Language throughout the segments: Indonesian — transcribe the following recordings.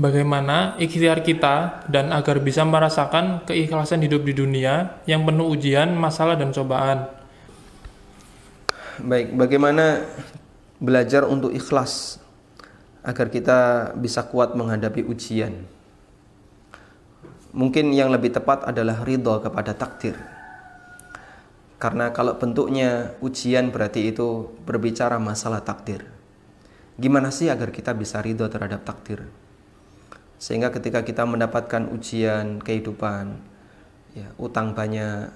Bagaimana ikhtiar kita dan agar bisa merasakan keikhlasan hidup di dunia yang penuh ujian, masalah, dan cobaan. Baik, bagaimana belajar untuk ikhlas agar kita bisa kuat menghadapi ujian? Mungkin yang lebih tepat adalah ridho kepada takdir. Karena kalau bentuknya ujian berarti itu berbicara masalah takdir. Gimana sih agar kita bisa ridho terhadap takdir? Sehingga ketika kita mendapatkan ujian kehidupan, ya, utang banyak,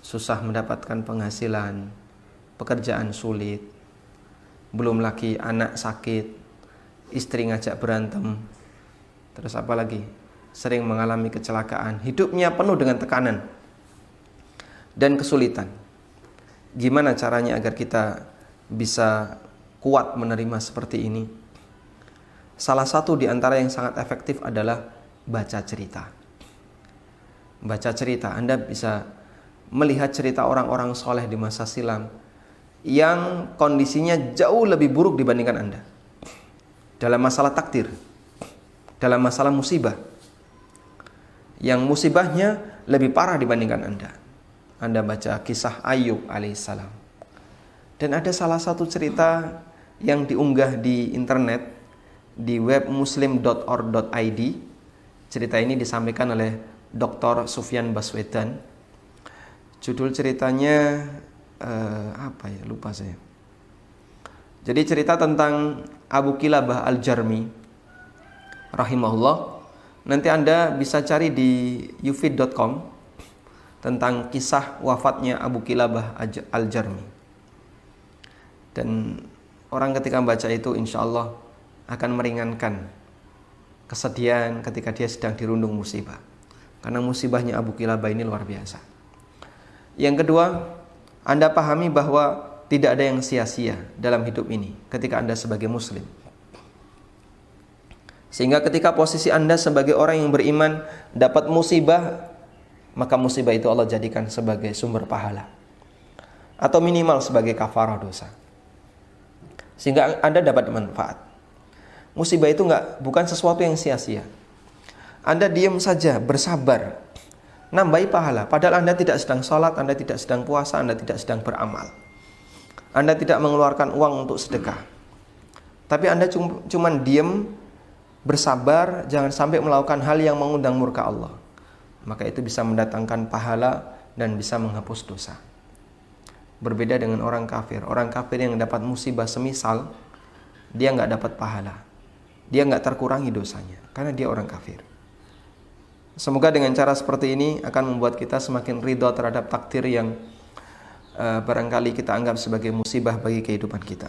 susah mendapatkan penghasilan, pekerjaan sulit, belum lagi anak sakit, istri ngajak berantem, terus apa lagi? Sering mengalami kecelakaan, hidupnya penuh dengan tekanan dan kesulitan. Gimana caranya agar kita bisa kuat menerima seperti ini? Salah satu di antara yang sangat efektif adalah baca cerita. Baca cerita, Anda bisa melihat cerita orang-orang soleh di masa silam yang kondisinya jauh lebih buruk dibandingkan Anda. Dalam masalah takdir, dalam masalah musibah, yang musibahnya lebih parah dibandingkan Anda. Anda baca kisah Ayub alaihissalam. Dan ada salah satu cerita yang diunggah di internet, di web muslim.org.id. Cerita ini disampaikan oleh Dr. Sufyan Baswedan. Judul ceritanya lupa saya. Jadi cerita tentang Abu Kilabah Al-Jarmi rahimahullah. Nanti Anda bisa cari di ufid.com tentang kisah wafatnya Abu Kilabah Al-Jarmi. Dan orang ketika membaca itu insya Allah akan meringankan kesedihan ketika dia sedang dirundung musibah. Karena musibahnya Abu Kilabah ini luar biasa. Yang kedua, Anda pahami bahwa tidak ada yang sia-sia dalam hidup ini ketika Anda sebagai muslim. Sehingga ketika posisi Anda sebagai orang yang beriman dapat musibah, maka musibah itu Allah jadikan sebagai sumber pahala, atau minimal sebagai kafarah dosa, sehingga Anda dapat manfaat. Musibah itu bukan sesuatu yang sia-sia. Anda diam saja, bersabar, nambahi pahala. Padahal Anda tidak sedang sholat, Anda tidak sedang puasa, Anda tidak sedang beramal, Anda tidak mengeluarkan uang untuk sedekah. Tapi Anda cuma diam, bersabar, jangan sampai melakukan hal yang mengundang murka Allah. Maka itu bisa mendatangkan pahala dan bisa menghapus dosa. Berbeda dengan orang kafir. Orang kafir yang dapat musibah semisal, dia nggak dapat pahala, dia nggak terkurangi dosanya, karena dia orang kafir. Semoga dengan cara seperti ini akan membuat kita semakin ridho terhadap takdir yang barangkali kita anggap sebagai musibah bagi kehidupan kita.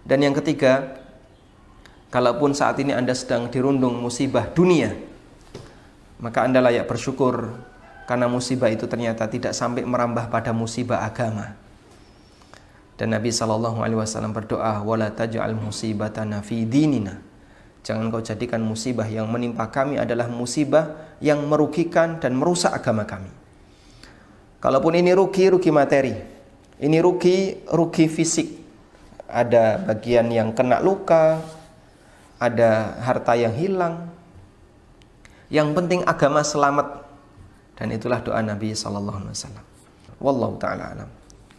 Dan yang ketiga, kalaupun saat ini Anda sedang dirundung musibah dunia, maka Anda layak bersyukur karena musibah itu ternyata tidak sampai merambah pada musibah agama. Dan Nabi SAW berdoa, wala taj'al musibatana fi dinina. Jangan kau jadikan musibah yang menimpa kami adalah musibah yang merugikan dan merusak agama kami. Kalaupun ini rugi materi, ini rugi fisik, ada bagian yang kena luka, ada harta yang hilang, yang penting agama selamat. Dan itulah doa Nabi SAW. Wallahu ta'ala alam.